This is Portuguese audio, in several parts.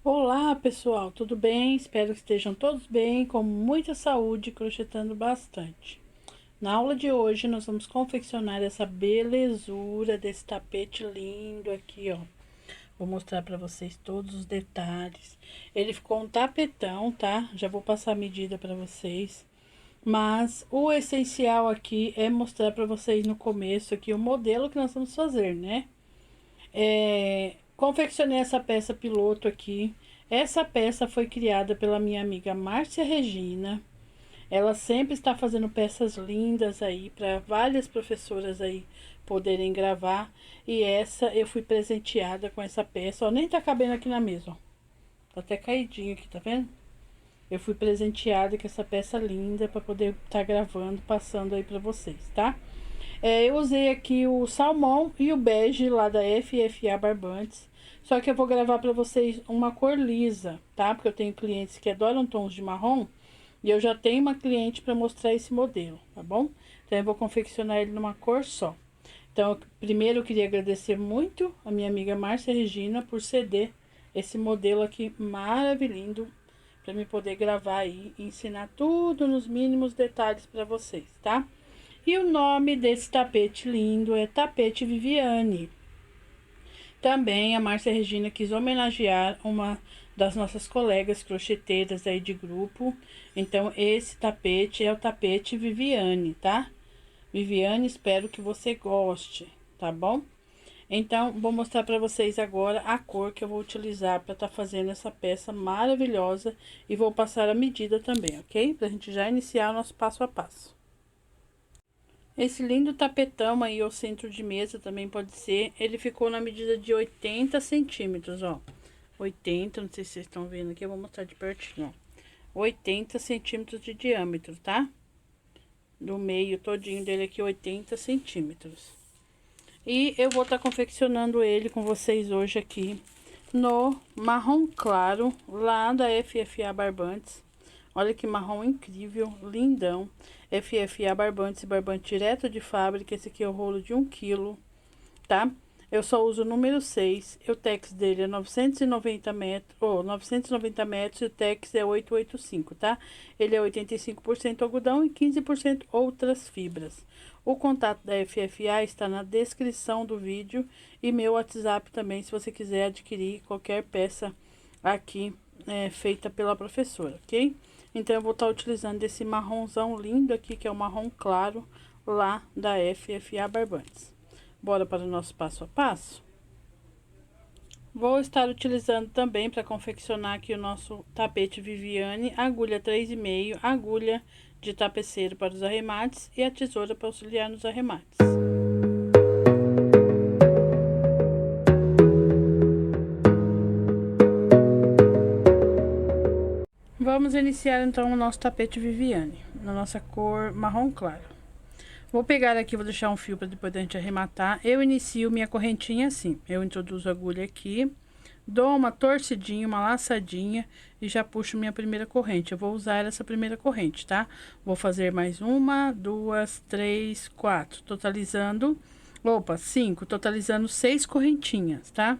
Olá pessoal, tudo bem? Espero que estejam todos bem, com muita saúde, crochetando bastante. Na aula de hoje nós vamos confeccionar essa belezura desse tapete lindo aqui, ó. Vou mostrar para vocês todos os detalhes. Ele ficou um tapetão, tá? Já vou passar a medida para vocês. Mas o essencial aqui é mostrar para vocês no começo aqui o modelo que nós vamos fazer, né? Confeccionei essa peça piloto aqui. Essa peça foi criada pela minha amiga Márcia Regina. Ela sempre está fazendo peças lindas aí para várias professoras aí poderem gravar. E essa eu fui presenteada com essa peça. Ó, nem tá cabendo aqui na mesa, ó. Tá até caidinho aqui, tá vendo? Eu fui presenteada com essa peça linda para poder estar gravando, passando aí para vocês, tá? Eu usei aqui o salmão e o bege lá da FFA Barbantes. Só que eu vou gravar para vocês uma cor lisa, tá? Porque eu tenho clientes que adoram tons de marrom. E eu já tenho uma cliente para mostrar esse modelo, tá bom? Então eu vou confeccionar ele numa cor só. Então, primeiro eu queria agradecer muito a minha amiga Márcia Regina por ceder esse modelo aqui maravilhoso para me poder gravar aí e ensinar tudo nos mínimos detalhes para vocês, tá? E o nome desse tapete lindo é Tapete Viviane. Também a Márcia Regina quis homenagear uma das nossas colegas crocheteiras aí de grupo. Então, esse tapete é o tapete Viviane, tá? Viviane, espero que você goste, tá bom? Então, vou mostrar para vocês agora a cor que eu vou utilizar para estar fazendo essa peça maravilhosa. E vou passar a medida também, ok? Pra gente já iniciar o nosso passo a passo. Esse lindo tapetão aí, ao centro de mesa, também pode ser. Ele ficou na medida de 80 centímetros, ó. 80, não sei se vocês estão vendo aqui, eu vou mostrar de pertinho, ó. 80 centímetros de diâmetro, tá? Do meio todinho dele aqui, 80 centímetros. E eu vou estar confeccionando ele com vocês hoje aqui no marrom claro, lá da FFA Barbantes. Olha que marrom incrível, lindão. FFA Barbantes, barbante direto de fábrica. Esse aqui é o rolo de 1 kg, tá? Eu só uso o número 6. O tex dele é 990 metros, ou 990 metros, e o tex é 885, tá? Ele é 85% algodão e 15% outras fibras. O contato da FFA está na descrição do vídeo e meu WhatsApp também, se você quiser adquirir qualquer peça aqui feita pela professora, ok? Então, eu vou estar utilizando esse marronzão lindo aqui, que é o marrom claro, lá da FFA Barbantes. Bora para o nosso passo a passo? Vou estar utilizando também para confeccionar aqui o nosso tapete Viviane, agulha 3,5, agulha de tapeceiro para os arremates e a tesoura para auxiliar nos arremates. Vamos iniciar então o nosso tapete Viviane, na nossa cor marrom claro. Vou pegar aqui, vou deixar um fio para depois da gente arrematar. Eu inicio minha correntinha assim. Eu introduzo a agulha aqui, dou uma torcidinha, uma laçadinha e já puxo minha primeira corrente. Eu vou usar essa primeira corrente, tá? Vou fazer mais 1, 2, 3, 4, totalizando... Opa, 5, totalizando 6 correntinhas, tá?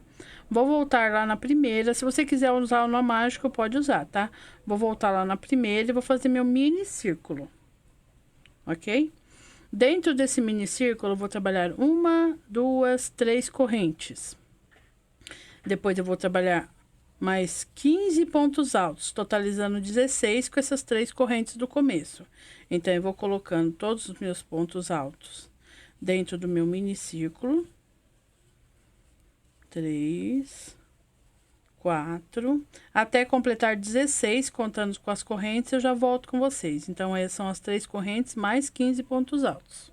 Vou voltar lá na primeira. Se você quiser usar o nó mágico, pode usar, tá? Vou voltar lá na primeira e vou fazer meu mini círculo, ok? Dentro desse mini círculo, eu vou trabalhar 1, 2, 3 correntes. Depois eu vou trabalhar mais 15 pontos altos, totalizando 16 com essas 3 correntes do começo. Então, eu vou colocando todos os meus pontos altos dentro do meu mini círculo. 3, 4, até completar 16, contando com as correntes, eu já volto com vocês. Então, essas são as 3 correntes mais 15 pontos altos.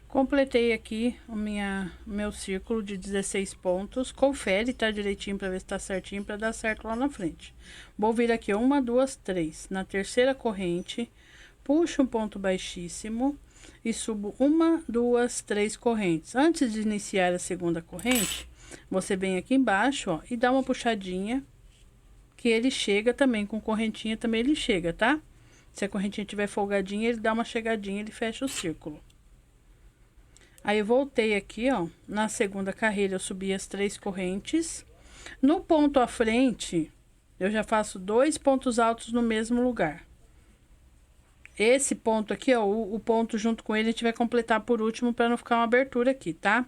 Completei aqui o meu círculo de 16 pontos. Confere, tá direitinho para ver se tá certinho, para dar certo lá na frente. Vou vir aqui 1, 2, 3. Na terceira corrente, puxo um ponto baixíssimo e subo 1, 2, 3 correntes. Antes de iniciar a segunda corrente, você vem aqui embaixo, ó, e dá uma puxadinha, que ele chega também, com correntinha também ele chega, tá? Se a correntinha tiver folgadinha, ele dá uma chegadinha, ele fecha o círculo. Aí, eu voltei aqui, ó, na segunda carreira, eu subi as 3 correntes No ponto à frente, eu já faço 2 pontos altos no mesmo lugar. Esse ponto aqui, ó, o ponto junto com ele, a gente vai completar por último para não ficar uma abertura aqui, tá?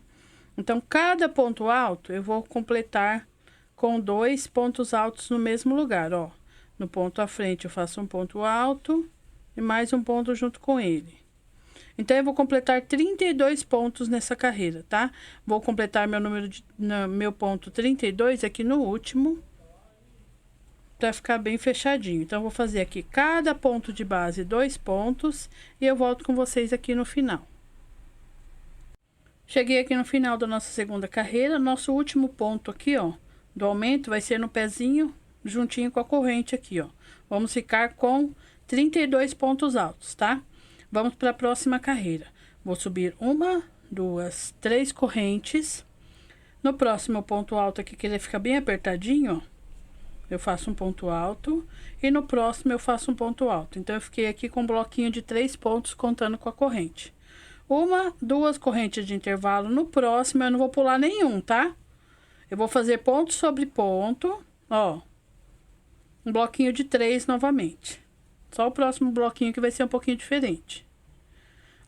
Então, cada ponto alto eu vou completar com 2 pontos altos no mesmo lugar, ó. No ponto à frente eu faço um ponto alto e mais um ponto junto com ele. Então, eu vou completar 32 pontos nessa carreira, tá? Vou completar meu ponto 32 aqui no último, para ficar bem fechadinho. Então, eu vou fazer aqui cada ponto de base 2 pontos e eu volto com vocês aqui no final. Cheguei aqui no final da nossa segunda carreira. Nosso último ponto aqui, ó, do aumento vai ser no pezinho, juntinho com a corrente aqui, ó. Vamos ficar com 32 pontos altos, tá? Vamos para a próxima carreira. Vou subir 1, 2, 3 correntes. No próximo ponto alto aqui, que ele fica bem apertadinho, ó, eu faço um ponto alto e no próximo eu faço um ponto alto. Então, eu fiquei aqui com um bloquinho de 3 pontos contando com a corrente. 1, 2 correntes de intervalo. No próximo eu não vou pular nenhum, tá? Eu vou fazer ponto sobre ponto, ó. Um bloquinho de 3 novamente. Só o próximo bloquinho que vai ser um pouquinho diferente.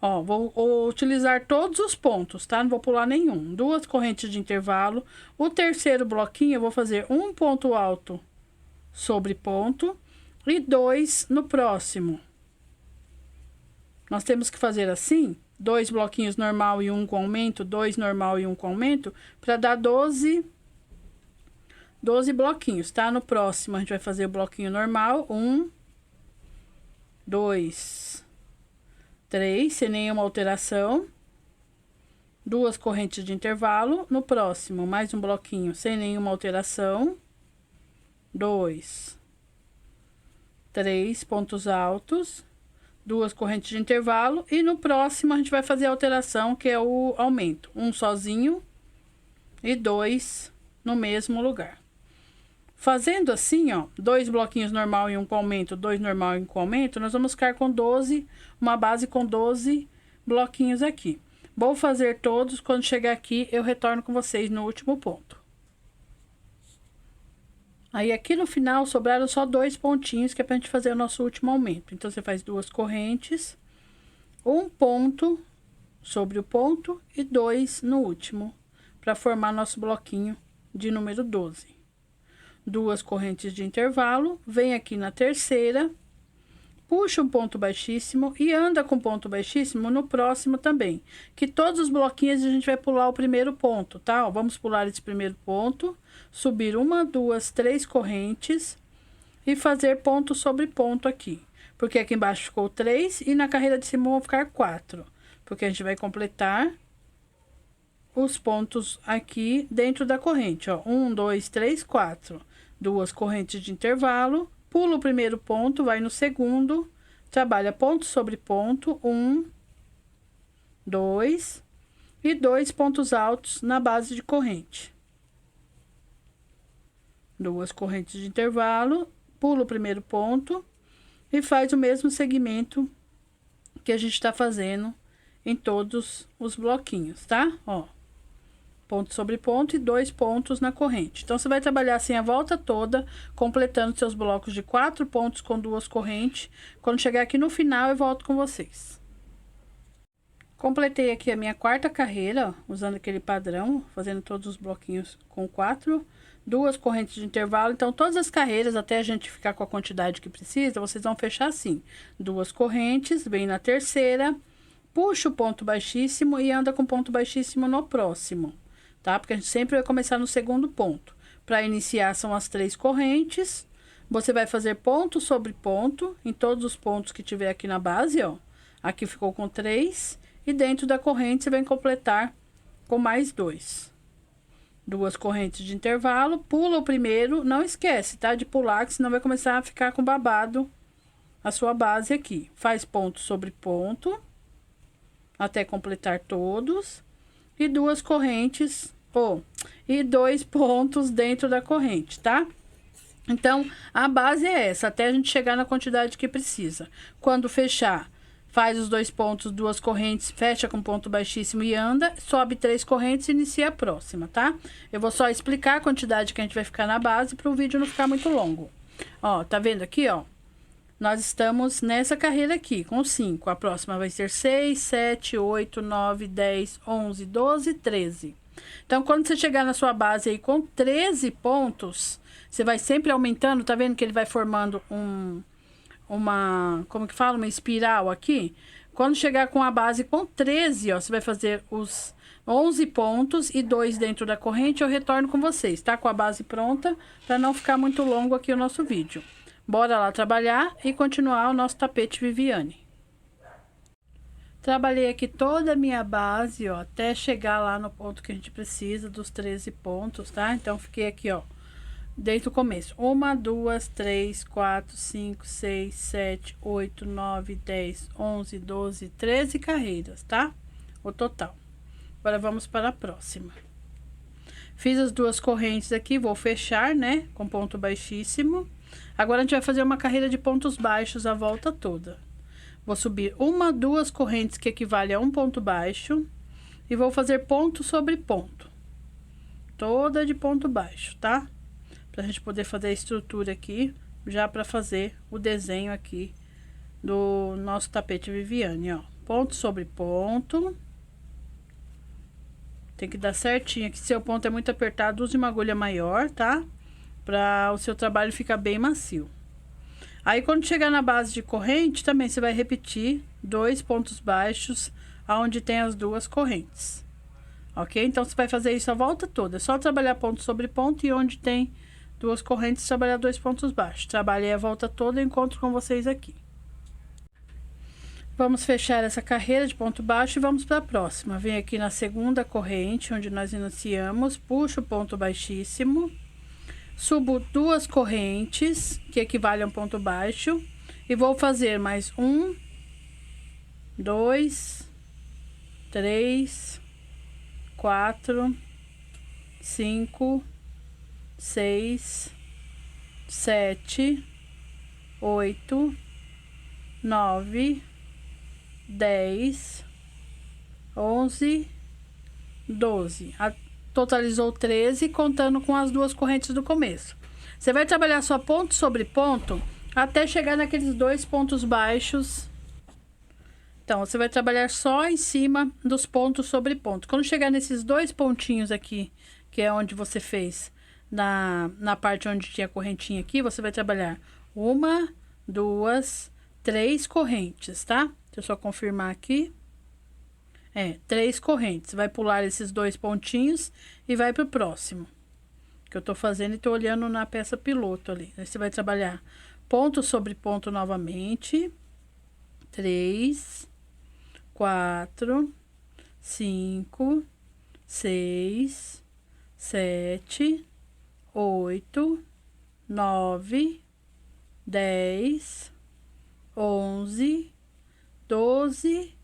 Ó, vou utilizar todos os pontos, tá? Não vou pular nenhum. 2 correntes de intervalo. O terceiro bloquinho eu vou fazer um ponto alto sobre ponto e 2 no próximo. Nós temos que fazer assim, 2 bloquinhos normal e 1 com aumento, 2 normal e 1 com aumento, para dar 12 bloquinhos, tá? No próximo a gente vai fazer o bloquinho normal, 1, 2, 3, sem nenhuma alteração. 2 correntes de intervalo. No próximo, mais um bloquinho sem nenhuma alteração. 2, 3 pontos altos, 2 correntes de intervalo. E no próximo, a gente vai fazer a alteração, que é o aumento. Um sozinho e 2 no mesmo lugar. Fazendo assim, ó, 2 bloquinhos normal e 1 com aumento, 2 normal e 1 com aumento, nós vamos ficar com 12, uma base com 12 bloquinhos aqui. Vou fazer todos, quando chegar aqui, eu retorno com vocês no último ponto. Aí, aqui no final, sobraram só 2 pontinhos, que é pra gente fazer o nosso último aumento. Então, você faz 2 correntes, um ponto sobre o ponto e 2 no último, para formar nosso bloquinho de número 12. 2 correntes de intervalo, vem aqui na terceira, puxa um ponto baixíssimo e anda com ponto baixíssimo no próximo também. Que todos os bloquinhos a gente vai pular o primeiro ponto, tá? Ó, vamos pular esse primeiro ponto, subir 1, 2, 3 correntes e fazer ponto sobre ponto aqui. Porque aqui embaixo ficou 3 e na carreira de cima vão ficar 4. Porque a gente vai completar os pontos aqui dentro da corrente, ó. 1, 2, 3, 4. 2 correntes de intervalo, pula o primeiro ponto, vai no segundo, trabalha ponto sobre ponto, 1, 2 e 2 pontos altos na base de corrente. 2 correntes de intervalo, pula o primeiro ponto e faz o mesmo segmento que a gente está fazendo em todos os bloquinhos, tá? Ó. Ponto sobre ponto e 2 pontos na corrente. Então, você vai trabalhar assim a volta toda, completando seus blocos de 4 pontos com 2 correntes. Quando chegar aqui no final, eu volto com vocês. Completei aqui a minha quarta carreira, ó, usando aquele padrão, fazendo todos os bloquinhos com 4, 2 correntes de intervalo. Então, todas as carreiras, até a gente ficar com a quantidade que precisa, vocês vão fechar assim. 2 correntes, vem na terceira, puxa o ponto baixíssimo e anda com ponto baixíssimo no próximo. Tá? Porque a gente sempre vai começar no segundo ponto. Para iniciar, são as 3 correntes. Você vai fazer ponto sobre ponto em todos os pontos que tiver aqui na base, ó. Aqui ficou com 3. E dentro da corrente, você vai completar com mais 2. 2 correntes de intervalo. Pula o primeiro. Não esquece, tá? De pular, que senão vai começar a ficar com babado a sua base aqui. Faz ponto sobre ponto, até completar todos. E 2 correntes, e 2 pontos dentro da corrente, tá? Então, a base é essa, até a gente chegar na quantidade que precisa. Quando fechar, faz os 2 pontos, 2 correntes, fecha com ponto baixíssimo e anda, sobe 3 correntes e inicia a próxima, tá? Eu vou só explicar a quantidade que a gente vai ficar na base para o vídeo não ficar muito longo. Ó, tá vendo aqui, ó? Nós estamos nessa carreira aqui, com 5. A próxima vai ser 6, 7, 8, 9, 10, 11, 12, 13. Então, quando você chegar na sua base aí com 13 pontos, você vai sempre aumentando, tá vendo que ele vai formando como que fala? Uma espiral aqui. Quando chegar com a base com 13, ó, você vai fazer os 11 pontos e 2 dentro da corrente, eu retorno com vocês, tá? Com a base pronta, para não ficar muito longo aqui o nosso vídeo. Bora lá trabalhar e continuar o nosso tapete Viviane. Trabalhei aqui toda a minha base, ó, até chegar lá no ponto que a gente precisa, dos 13 pontos, tá? Então, fiquei aqui, ó, desde o começo. 1, 2, 3, 4, 5, 6, 7, 8, 9, 10, 11, 12, 13 carreiras, tá? O total. Agora, vamos para a próxima. Fiz as 2 correntes aqui, vou fechar, né, com ponto baixíssimo. Agora, a gente vai fazer uma carreira de pontos baixos a volta toda. Vou subir 1, 2 correntes que equivale a um ponto baixo. E vou fazer ponto sobre ponto. Toda de ponto baixo, tá? Pra gente poder fazer a estrutura aqui, já pra fazer o desenho aqui do nosso tapete Viviane, ó. Ponto sobre ponto. Tem que dar certinho aqui. Se seu ponto é muito apertado, use uma agulha maior, tá? Pra o seu trabalho ficar bem macio. Aí, quando chegar na base de corrente, também você vai repetir 2 pontos baixos, aonde tem as 2 correntes. Ok? Então, você vai fazer isso a volta toda. É só trabalhar ponto sobre ponto e onde tem 2 correntes, trabalhar 2 pontos baixos. Trabalhei a volta toda e encontro com vocês aqui. Vamos fechar essa carreira de ponto baixo e vamos para a próxima. Vem aqui na segunda corrente, onde nós iniciamos, puxo o ponto baixíssimo. Subo 2 correntes, que equivale a um ponto baixo, e vou fazer mais 1, 2, 3, 4, 5, 6, 7, 8, 9, 10, 11, 12. Totalizou 13, contando com as 2 correntes do começo. Você vai trabalhar só ponto sobre ponto até chegar naqueles 2 pontos baixos. Então, você vai trabalhar só em cima dos pontos sobre ponto. Quando chegar nesses 2 pontinhos aqui, que é onde você fez na parte onde tinha a correntinha aqui, você vai trabalhar 1, 2, 3 correntes, tá? Deixa eu só confirmar aqui. 3 correntes. Vai pular esses 2 pontinhos e vai pro próximo. Que eu tô fazendo e tô olhando na peça piloto ali. Aí você vai trabalhar ponto sobre ponto novamente. 3, 4, 5, 6, 7, 8, 9, 10, 11, 12,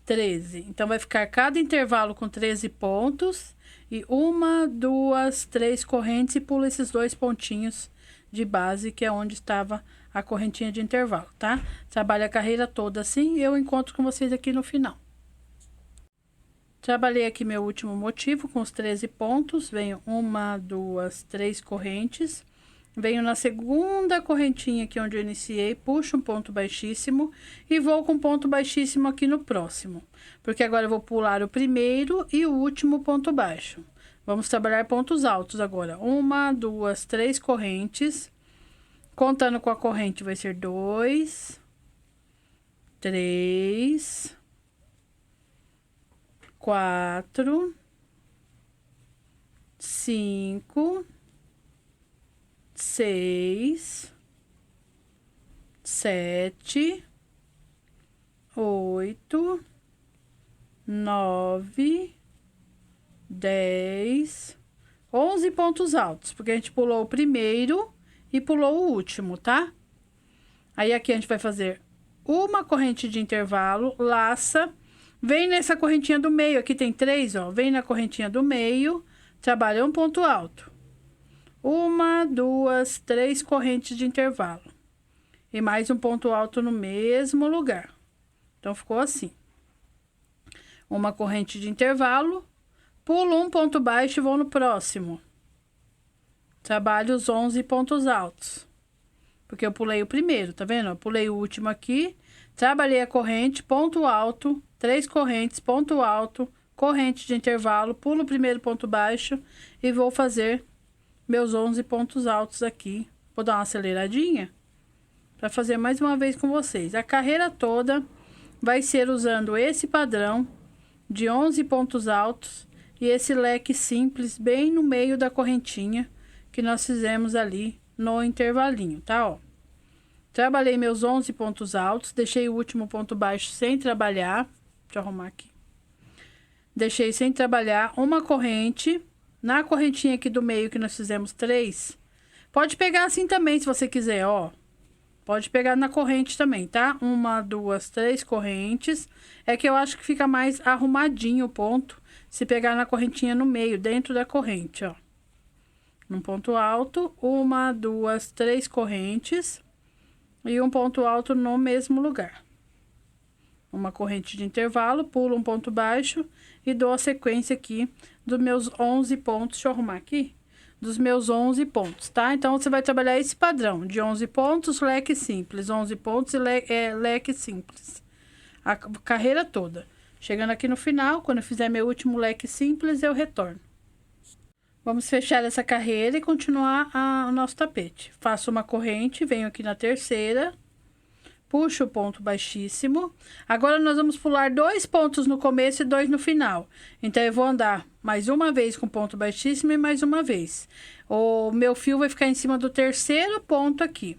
13. Então, vai ficar cada intervalo com 13 pontos. E 1, 2, 3 correntes e pula esses 2 pontinhos de base, que é onde estava a correntinha de intervalo, tá? Trabalha a carreira toda assim e eu encontro com vocês aqui no final. Trabalhei aqui meu último motivo com os 13 pontos. Venho 1, 2, 3 correntes. Venho na segunda correntinha aqui onde eu iniciei, puxo um ponto baixíssimo e vou com ponto baixíssimo aqui no próximo. Porque agora eu vou pular o primeiro e o último ponto baixo. Vamos trabalhar pontos altos agora. 1, 2, 3 correntes. Contando com a corrente vai ser 2, 3, 4, 5, 6, 7, 8, 9, 10, 11 pontos altos, porque a gente pulou o primeiro e pulou o último, tá? Aí, aqui a gente vai fazer uma corrente de intervalo, laça, vem nessa correntinha do meio, aqui tem 3, ó, vem na correntinha do meio, trabalha um ponto alto. 1, 2, 3 correntes de intervalo. E mais um ponto alto no mesmo lugar. Então, ficou assim. Uma corrente de intervalo, pulo um ponto baixo e vou no próximo. Trabalho os 11 pontos altos. Porque eu pulei o primeiro, tá vendo? Eu pulei o último aqui, trabalhei a corrente, ponto alto, 3 correntes, ponto alto, corrente de intervalo, pulo o primeiro ponto baixo e vou fazer meus 11 pontos altos aqui. Vou dar uma aceleradinha para fazer mais uma vez com vocês. A carreira toda vai ser usando esse padrão de 11 pontos altos e esse leque simples bem no meio da correntinha que nós fizemos ali no intervalinho, tá? Ó, trabalhei meus 11 pontos altos, deixei o último ponto baixo sem trabalhar. Deixa eu arrumar aqui. Deixei sem trabalhar uma corrente. Na correntinha aqui do meio que nós fizemos 3. Pode pegar assim também, se você quiser, ó. Pode pegar na corrente também, tá? 1, 2, 3 correntes. É que eu acho que fica mais arrumadinho o ponto se pegar na correntinha no meio, dentro da corrente, ó. Num ponto alto, 1, 2, 3 correntes e um ponto alto no mesmo lugar. Uma corrente de intervalo, pulo um ponto baixo e dou a sequência aqui dos meus 11 pontos. Deixa eu arrumar aqui. Dos meus 11 pontos, tá? Então, você vai trabalhar esse padrão de 11 pontos, leque simples. 11 pontos e leque simples. A carreira toda. Chegando aqui no final, quando eu fizer meu último leque simples, eu retorno. Vamos fechar essa carreira e continuar o nosso tapete. Faço uma corrente, venho aqui na terceira. Puxo o ponto baixíssimo. Agora, nós vamos pular 2 pontos no começo e 2 no final. Então, eu vou andar mais uma vez com ponto baixíssimo e mais uma vez. O meu fio vai ficar em cima do terceiro ponto aqui.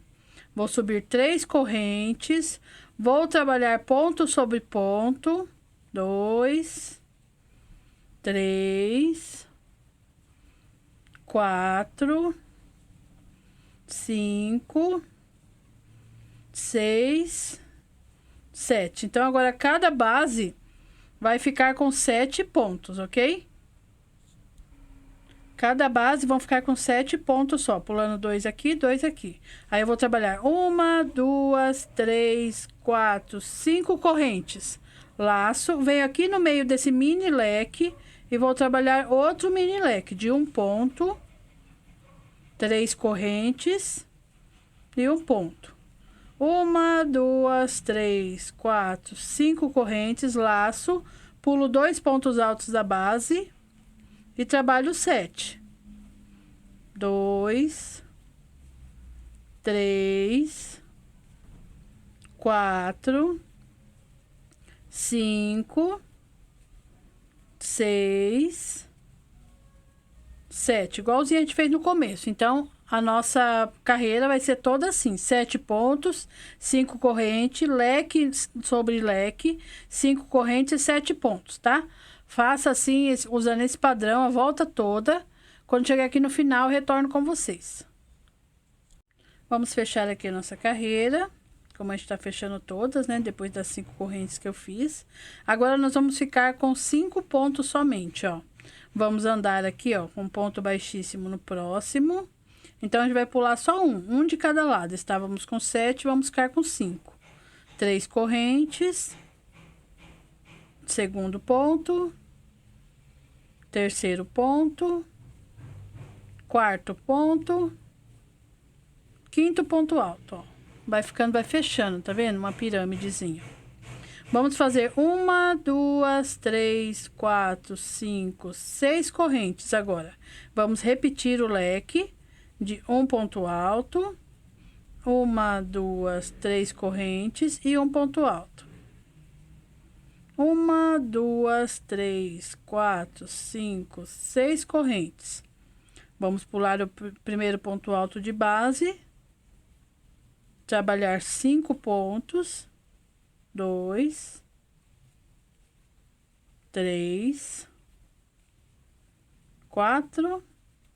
Vou subir 3 correntes. Vou trabalhar ponto sobre ponto. 2, 3, 4, 5... 6, 7. Então, agora, cada base vai ficar com 7 pontos, ok? Cada base vão ficar com 7 pontos só, pulando 2 aqui, 2 aqui. Aí, eu vou trabalhar 1, 2, 3, 4, 5 correntes. Laço, venho aqui no meio desse mini leque e vou trabalhar outro mini leque de um ponto, 3 correntes e um ponto. 1, 2, 3, 4, 5 correntes, laço, pulo 2 pontos altos da base e trabalho 7. 2, 3, 4, 5, 6, 7. Igualzinho a gente fez no começo. Então, a nossa carreira vai ser toda assim, 7 pontos, 5 correntes, leque sobre leque, 5 correntes e 7 pontos, tá? Faça assim, usando esse padrão a volta toda. Quando chegar aqui no final, eu retorno com vocês. Vamos fechar aqui a nossa carreira, como a gente tá fechando todas, né? Depois das 5 correntes que eu fiz. Agora, nós vamos ficar com 5 pontos somente, ó. Vamos andar aqui, ó, com ponto baixíssimo no próximo. Então, a gente vai pular só um de cada lado. Estávamos com 7, vamos ficar com 5. 3 correntes. Segundo ponto. Terceiro ponto. Quarto ponto. Quinto ponto alto, ó. Vai fechando, tá vendo? Uma pirâmidezinha. Vamos fazer 1, 2, 3, 4, 5, 6 correntes agora. Vamos repetir o leque de um ponto alto, 1, 2, 3 correntes e um ponto alto. 1, 2, 3, 4, 5, 6 correntes. Vamos pular o primeiro ponto alto de base, trabalhar 5 pontos, 2, 3, 4,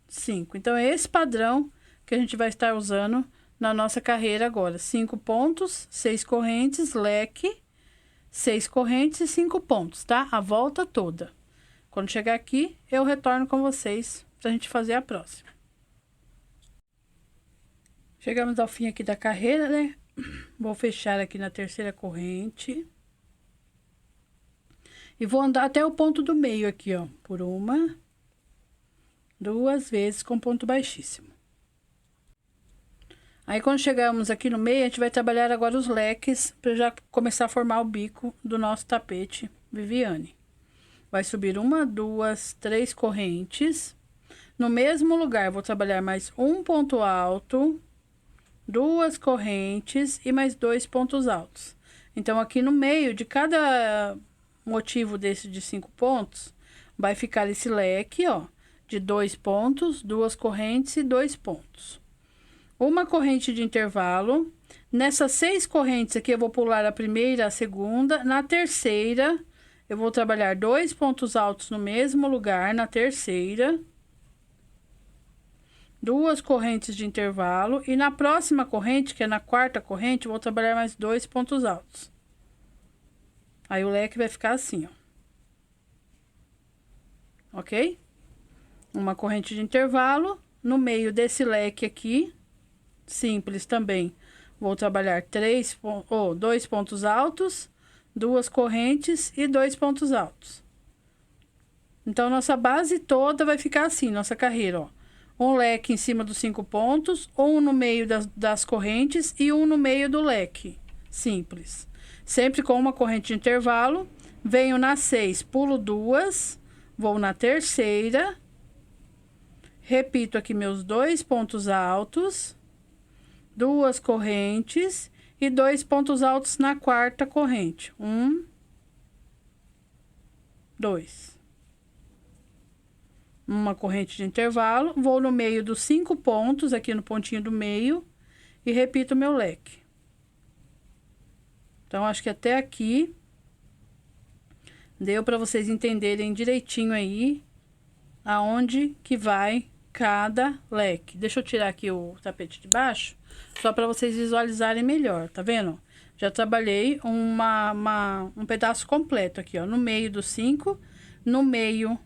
5. Então, é esse padrão que a gente vai estar usando na nossa carreira agora. 5 pontos, 6 correntes, leque, 6 correntes e 5 pontos, tá? A volta toda. Quando chegar aqui, eu retorno com vocês pra gente fazer a próxima. Chegamos ao fim aqui da carreira, né? Vou fechar aqui na terceira corrente. E vou andar até o ponto do meio aqui, ó, por 1, 2 vezes com ponto baixíssimo. Aí, quando chegarmos aqui no meio, a gente vai trabalhar agora os leques, para já começar a formar o bico do nosso tapete Viviane. Vai subir 1, 2, 3 correntes. No mesmo lugar, vou trabalhar mais um ponto alto, 2 correntes e mais 2 pontos altos. Então, aqui no meio de cada motivo desse de 5 pontos, vai ficar esse leque, ó, de 2 pontos, 2 correntes e 2 pontos. Uma corrente de intervalo. Nessas 6 correntes aqui, eu vou pular a primeira, a segunda. Na terceira, eu vou trabalhar 2 pontos altos no mesmo lugar, na terceira. 2 correntes de intervalo. E na próxima corrente, que é na quarta corrente, eu vou trabalhar mais 2 pontos altos. Aí, o leque vai ficar assim, ó. Ok? Uma corrente de intervalo. No meio desse leque aqui, simples também, vou trabalhar 2 pontos altos, 2 correntes e 2 pontos altos. Então, nossa base toda vai ficar assim, nossa carreira, ó. Um leque em cima dos 5 pontos, um no meio das correntes e um no meio do leque. Simples. Sempre com uma corrente de intervalo. Venho na 6, pulo 2, vou na terceira. Repito aqui meus 2 pontos altos, 2 correntes e 2 pontos altos na quarta corrente. 1, 2. Uma corrente de intervalo, vou no meio dos 5 pontos, aqui no pontinho do meio, e repito meu leque. Então, acho que até aqui deu para vocês entenderem direitinho aí aonde que vai cada leque. Deixa eu tirar aqui o tapete de baixo, só para vocês visualizarem melhor, tá vendo? Já trabalhei um pedaço completo aqui, ó, no meio dos 5, no meio,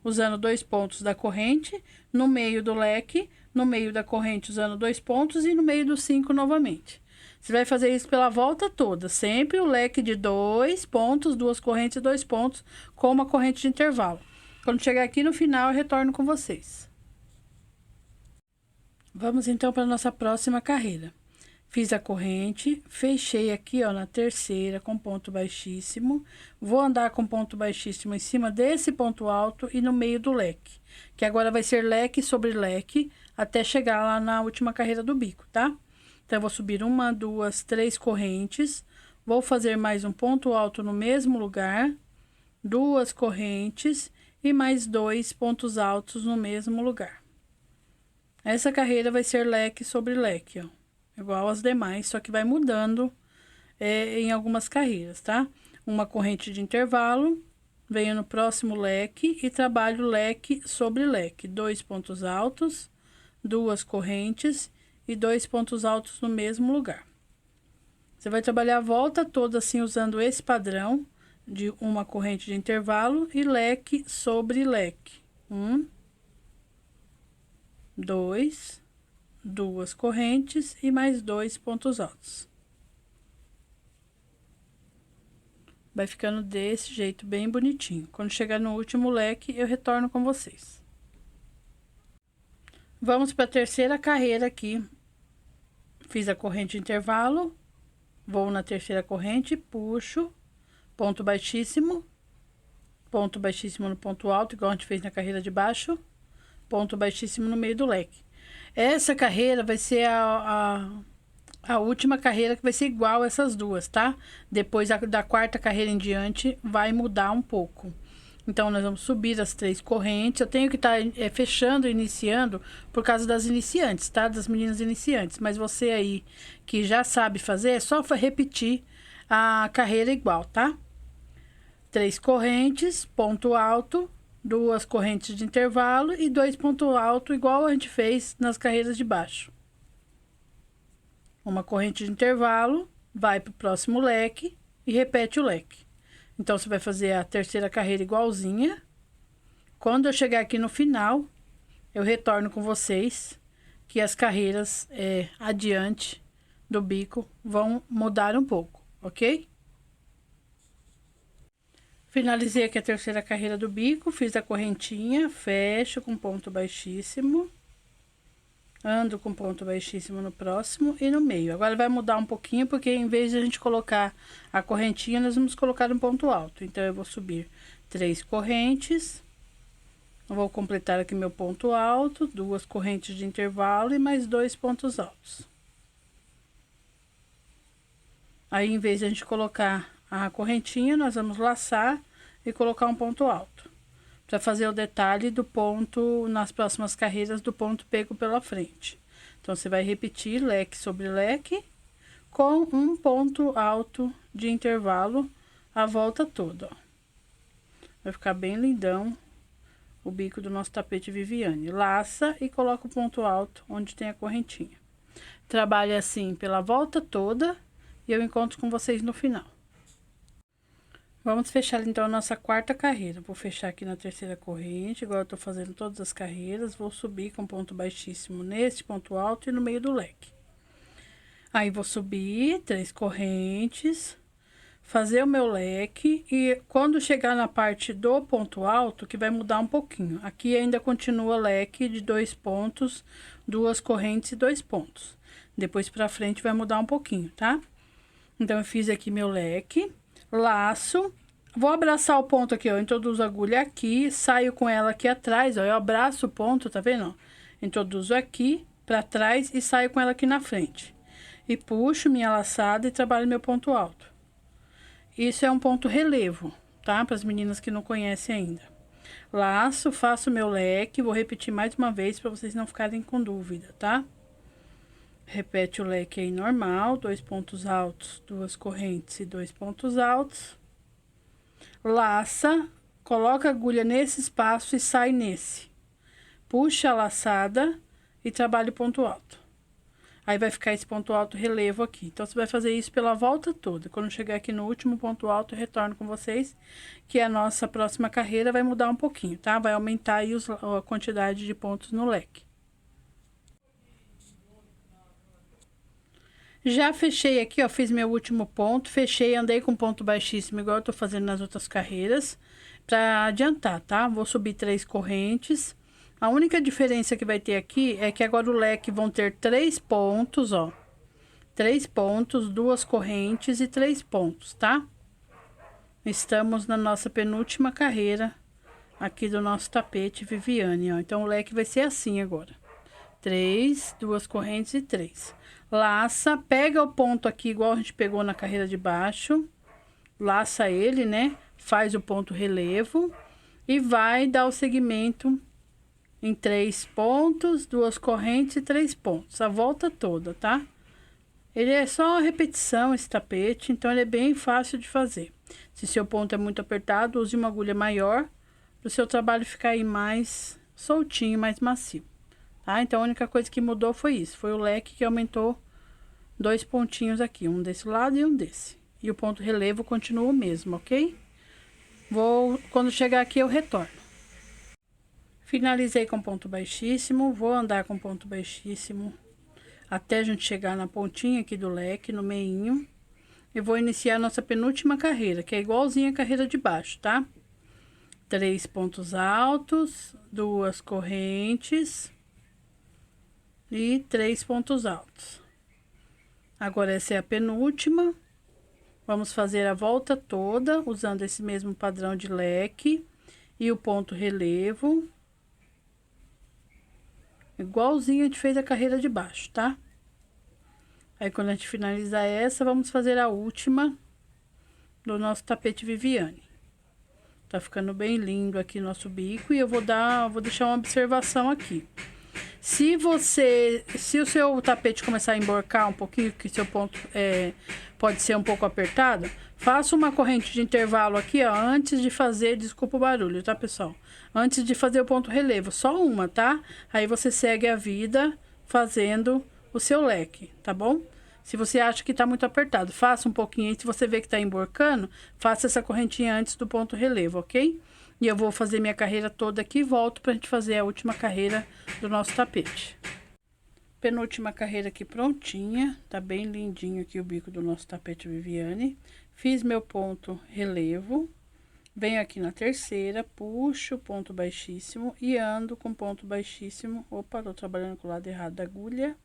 usando 2 pontos da corrente, no meio do leque, no meio da corrente, usando 2 pontos, e no meio dos 5 novamente. Você vai fazer isso pela volta toda, sempre o leque de 2 pontos, 2 correntes e 2 pontos, com uma corrente de intervalo. Quando chegar aqui no final, eu retorno com vocês. Vamos então para a nossa próxima carreira. Fiz a corrente, fechei aqui, ó, na terceira com ponto baixíssimo. Vou andar com ponto baixíssimo em cima desse ponto alto e no meio do leque, que agora vai ser leque sobre leque, até chegar lá na última carreira do bico, tá? Então, eu vou subir 1, 2, 3 correntes, vou fazer mais um ponto alto no mesmo lugar, 2 correntes e mais 2 pontos altos no mesmo lugar. Essa carreira vai ser leque sobre leque, ó, igual as demais, só que vai mudando em algumas carreiras, tá? Uma corrente de intervalo, venho no próximo leque e trabalho leque sobre leque, 2 pontos altos, 2 correntes e 2 pontos altos no mesmo lugar. Você vai trabalhar a volta toda assim, usando esse padrão de uma corrente de intervalo e leque sobre leque. 1, 2, 2 correntes e mais 2 pontos altos. Vai ficando desse jeito, bem bonitinho. Quando chegar no último leque, eu retorno com vocês. Vamos para a terceira carreira aqui. Fiz a corrente de intervalo, vou na terceira corrente, puxo, ponto baixíssimo no ponto alto, igual a gente fez na carreira de baixo, ponto baixíssimo no meio do leque. Essa carreira vai ser a última carreira, que vai ser igual essas duas, tá? Depois da quarta carreira em diante, vai mudar um pouco. Então, nós vamos subir as 3 correntes. Eu tenho que estar fechando e iniciando por causa das iniciantes, tá? Das meninas iniciantes. Mas você aí que já sabe fazer, é só repetir a carreira igual, tá? 3 correntes, ponto alto, 2 correntes de intervalo e 2 pontos altos, igual a gente fez nas carreiras de baixo. Uma corrente de intervalo, vai para o próximo leque e repete o leque. Então, você vai fazer a terceira carreira igualzinha. Quando eu chegar aqui no final, eu retorno com vocês que as carreiras adiante do bico vão mudar um pouco, ok? Finalizei aqui a terceira carreira do bico, fiz a correntinha, fecho com ponto baixíssimo. Ando com ponto baixíssimo no próximo e no meio. Agora vai mudar um pouquinho, porque em vez de a gente colocar a correntinha, nós vamos colocar um ponto alto. Então, eu vou subir 3 correntes. Vou completar aqui meu ponto alto, 2 correntes de intervalo e mais 2 pontos altos. Aí, em vez de a gente colocar a correntinha, nós vamos laçar e colocar um ponto alto, para fazer o detalhe do ponto nas próximas carreiras do ponto pego pela frente. Então, você vai repetir leque sobre leque com um ponto alto de intervalo a volta toda, ó. Vai ficar bem lindão o bico do nosso tapete Viviane. Laça e coloca o ponto alto onde tem a correntinha. Trabalha assim pela volta toda e eu encontro com vocês no final. Vamos fechar então a nossa quarta carreira. Vou fechar aqui na terceira corrente, igual eu tô fazendo todas as carreiras. Vou subir com ponto baixíssimo nesse ponto alto e no meio do leque. Aí, vou subir 3 correntes, fazer o meu leque e quando chegar na parte do ponto alto, que vai mudar um pouquinho. Aqui ainda continua leque de 2 pontos, 2 correntes e 2 pontos. Depois pra frente vai mudar um pouquinho, tá? Então, eu fiz aqui meu leque. Laço, vou abraçar o ponto aqui, ó, introduzo a agulha aqui, saio com ela aqui atrás, ó, eu abraço o ponto, tá vendo, ó? Introduzo aqui pra trás e saio com ela aqui na frente. E puxo minha laçada e trabalho meu ponto alto. Isso é um ponto relevo, tá? Para as meninas que não conhecem ainda. Laço, faço meu leque, vou repetir mais uma vez para vocês não ficarem com dúvida, tá? Repete o leque aí normal, 2 pontos altos, 2 correntes e 2 pontos altos. Laça, coloca a agulha nesse espaço e sai nesse. Puxa a laçada e trabalha o ponto alto. Aí, vai ficar esse ponto alto relevo aqui. Então, você vai fazer isso pela volta toda. Quando chegar aqui no último ponto alto, eu retorno com vocês, que a nossa próxima carreira vai mudar um pouquinho, tá? Vai aumentar aí a quantidade de pontos no leque. Já fechei aqui, ó, fiz meu último ponto, fechei, andei com ponto baixíssimo, igual eu tô fazendo nas outras carreiras, pra adiantar, tá? Vou subir 3 correntes. A única diferença que vai ter aqui é que agora o leque vão ter 3 pontos, ó. 3 pontos, 2 correntes e 3 pontos, tá? Estamos na nossa penúltima carreira aqui do nosso tapete Viviane, ó. Então, o leque vai ser assim agora. 3, 2 correntes e 3. Laça, pega o ponto aqui igual a gente pegou na carreira de baixo, laça ele, né? Faz o ponto relevo e vai dar o segmento em 3 pontos, 2 correntes e 3 pontos, a volta toda, tá? Ele é só uma repetição, esse tapete, então ele é bem fácil de fazer. Se seu ponto é muito apertado, use uma agulha maior, para o seu trabalho ficar aí mais soltinho, mais macio. Tá? Então, a única coisa que mudou foi isso. Foi o leque que aumentou 2 pontinhos aqui. Um desse lado e um desse. E o ponto relevo continua o mesmo, ok? Quando chegar aqui, eu retorno. Finalizei com ponto baixíssimo. Vou andar com ponto baixíssimo até a gente chegar na pontinha aqui do leque, no meinho. E vou iniciar a nossa penúltima carreira, que é igualzinha a carreira de baixo, tá? 3 pontos altos, 2 correntes e 3 pontos altos. Agora, essa é a penúltima. Vamos fazer a volta toda, usando esse mesmo padrão de leque e o ponto relevo. Igualzinho a gente fez a carreira de baixo, tá? Aí, quando a gente finalizar essa, vamos fazer a última do nosso tapete Viviane. Tá ficando bem lindo aqui nosso bico e eu vou deixar uma observação aqui. Se o seu tapete começar a emborcar um pouquinho, que seu ponto pode ser um pouco apertado, faça uma corrente de intervalo aqui, ó, antes de fazer, desculpa o barulho, tá, pessoal? Antes de fazer o ponto relevo, só uma, tá? Aí você segue a vida fazendo o seu leque, tá bom? Se você acha que tá muito apertado, faça um pouquinho aí. Se você vê que tá emborcando, faça essa correntinha antes do ponto relevo, ok? E eu vou fazer minha carreira toda aqui e volto pra gente fazer a última carreira do nosso tapete. Penúltima carreira aqui prontinha. Tá bem lindinho aqui o bico do nosso tapete Viviane. Fiz meu ponto relevo. Venho aqui na terceira, puxo o ponto baixíssimo e ando com ponto baixíssimo. Opa, tô trabalhando com o lado errado da agulha.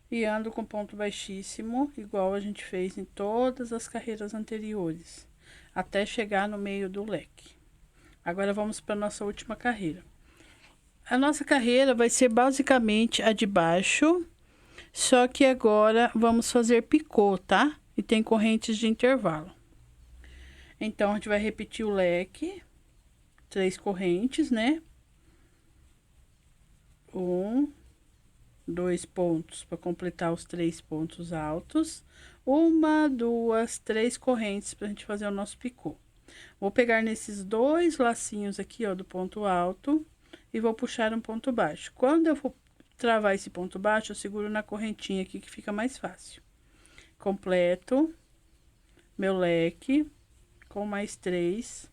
E ando com ponto baixíssimo, igual a gente fez em todas as carreiras anteriores, até chegar no meio do leque. Agora, vamos para nossa última carreira. A nossa carreira vai ser basicamente a de baixo, só que agora vamos fazer picô, tá? E tem correntes de intervalo. Então, a gente vai repetir o leque, 3 correntes, né? 1, 2 pontos para completar os 3 pontos altos. 1, 2, 3 correntes pra gente fazer o nosso picô. Vou pegar nesses 2 lacinhos aqui, ó, do ponto alto e vou puxar um ponto baixo. Quando eu for travar esse ponto baixo, eu seguro na correntinha aqui que fica mais fácil. Completo meu leque com mais 3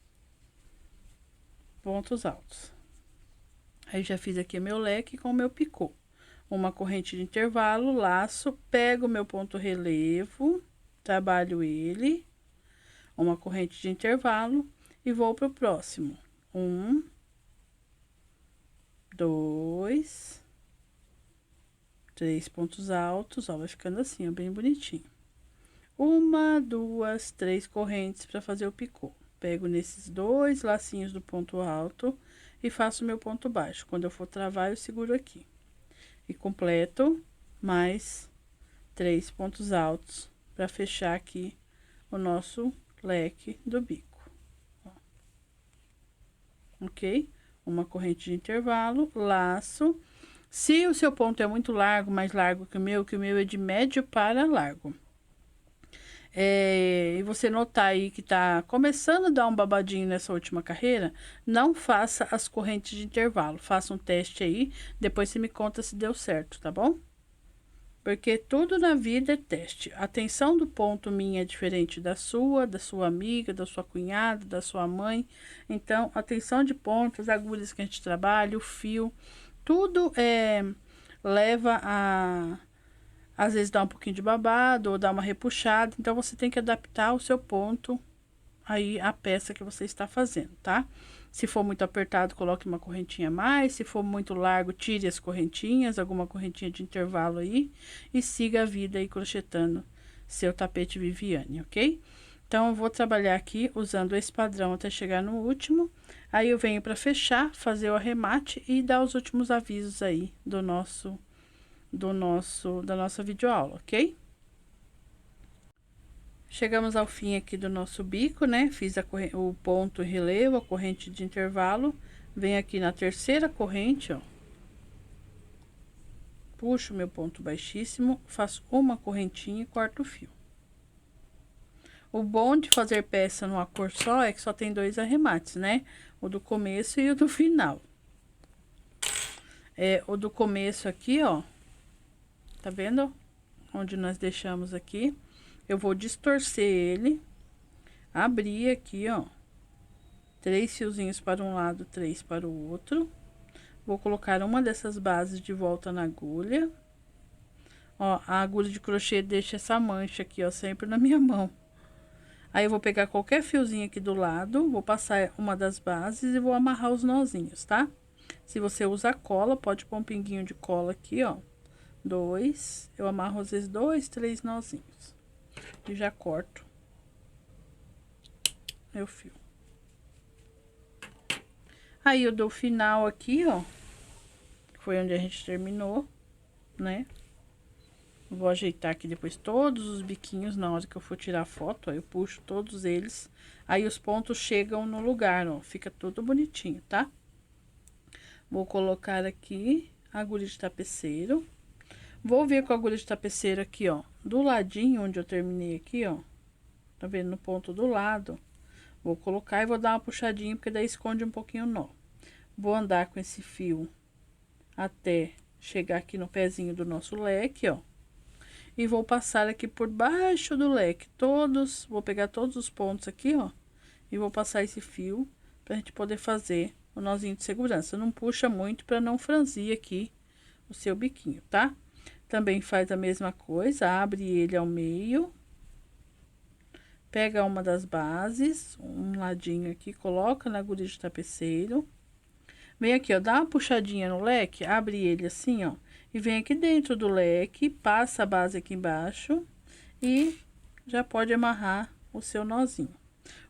pontos altos. Aí, já fiz aqui meu leque com o meu picô. Uma corrente de intervalo, laço, pego o meu ponto relevo, trabalho ele, uma corrente de intervalo e vou pro próximo. 1, 2, 3 pontos altos, ó, vai ficando assim, ó, bem bonitinho. 1, 2, 3 correntes para fazer o picô. Pego nesses 2 lacinhos do ponto alto e faço o meu ponto baixo. Quando eu for travar, eu seguro aqui. E completo mais 3 pontos altos para fechar aqui o nosso leque do bico. Ó. Ok? Uma corrente de intervalo, laço. Se o seu ponto é muito largo, mais largo que o meu é de médio para largo. E você notar aí que tá começando a dar um babadinho nessa última carreira, não faça as correntes de intervalo. Faça um teste aí, depois você me conta se deu certo, tá bom? Porque tudo na vida é teste. A tensão do ponto minha é diferente da sua amiga, da sua cunhada, da sua mãe. Então, a tensão de ponto, as agulhas que a gente trabalha, o fio, tudo leva a... Às vezes dá um pouquinho de babado ou dá uma repuxada. Então, você tem que adaptar o seu ponto aí à peça que você está fazendo, tá? Se for muito apertado, coloque uma correntinha a mais. Se for muito largo, tire as correntinhas, alguma correntinha de intervalo aí. E siga a vida aí crochetando seu tapete Viviane, ok? Então, eu vou trabalhar aqui usando esse padrão até chegar no último. Aí, eu venho para fechar, fazer o arremate e dar os últimos avisos aí da nossa videoaula, ok? Chegamos ao fim aqui do nosso bico, né? Fiz o ponto relevo, a corrente de intervalo. Venho aqui na terceira corrente, ó. Puxo meu ponto baixíssimo, faço uma correntinha e corto o fio. O bom de fazer peça numa cor só é que só tem 2 arremates, né? O do começo e o do final. O do começo aqui, ó. Tá vendo? Onde nós deixamos aqui. Eu vou distorcer ele, abrir aqui, ó, 3 fiozinhos para um lado, 3 para o outro. Vou colocar uma dessas bases de volta na agulha. Ó, a agulha de crochê deixa essa mancha aqui, ó, sempre na minha mão. Aí, eu vou pegar qualquer fiozinho aqui do lado, vou passar uma das bases e vou amarrar os nozinhos, tá? Se você usa cola, pode pôr um pinguinho de cola aqui, ó. 2, eu amarro às vezes 2, 3 nozinhos. E já corto meu fio. Aí, eu dou o final aqui, ó. Foi onde a gente terminou, né? Vou ajeitar aqui depois todos os biquinhos na hora que eu for tirar a foto, ó. Eu puxo todos eles. Aí, os pontos chegam no lugar, ó. Fica tudo bonitinho, tá? Vou colocar aqui a agulha de tapeceiro. Vou vir com a agulha de tapeceiro aqui, ó, do ladinho onde eu terminei aqui, ó. Tá vendo? No ponto do lado. Vou colocar e vou dar uma puxadinha, porque daí esconde um pouquinho o nó. Vou andar com esse fio até chegar aqui no pezinho do nosso leque, ó. E vou passar aqui por baixo do leque, vou pegar todos os pontos aqui, ó. E vou passar esse fio pra gente poder fazer o nozinho de segurança. Não puxa muito pra não franzir aqui o seu biquinho, tá? Também faz a mesma coisa, abre ele ao meio, Pega uma das bases, um ladinho aqui, coloca na agulha de tapeceiro. Vem aqui, ó, dá uma puxadinha no leque, abre ele assim, ó. E vem aqui dentro do leque, passa a base aqui embaixo e já pode amarrar o seu nozinho.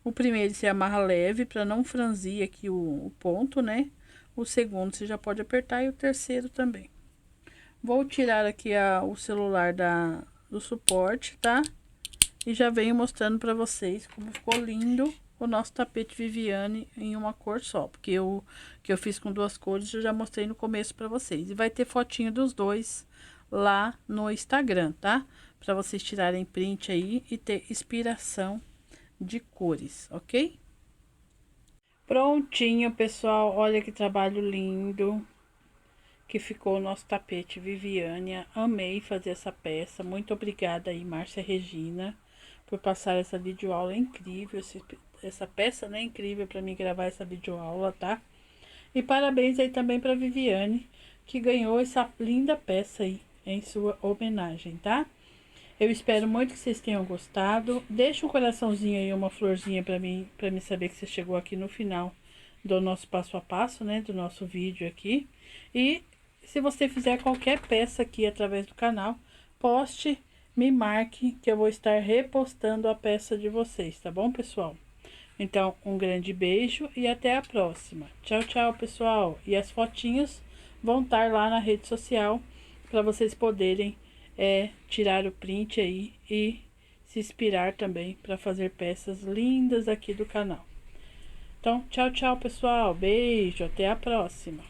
O primeiro você amarra leve para não franzir aqui o ponto, né? O segundo você já pode apertar e o terceiro também. Vou tirar aqui o celular do suporte, tá? E já venho mostrando para vocês como ficou lindo o nosso tapete Viviane em uma cor só. Porque o que eu fiz com duas cores eu já mostrei no começo para vocês. E vai ter fotinho dos dois lá no Instagram, tá? Para vocês tirarem print aí e ter inspiração de cores, ok? Prontinho, pessoal. Olha que trabalho lindo que ficou o nosso tapete Viviane. Amei fazer essa peça. Muito obrigada aí, Márcia Regina, por passar essa videoaula incrível. Essa peça, né, incrível para mim gravar essa videoaula, tá? E parabéns aí também para Viviane, que ganhou essa linda peça aí em sua homenagem, tá? Eu espero muito que vocês tenham gostado. Deixa um coraçãozinho aí, uma florzinha para mim saber que você chegou aqui no final do nosso passo a passo, né, do nosso vídeo aqui. E se você fizer qualquer peça aqui através do canal, poste, me marque, que eu vou estar repostando a peça de vocês, tá bom, pessoal? Então, um grande beijo e até a próxima. Tchau, tchau, pessoal. E as fotinhas vão estar lá na rede social para vocês poderem tirar o print aí e se inspirar também para fazer peças lindas aqui do canal. Então, tchau, tchau, pessoal. Beijo, até a próxima.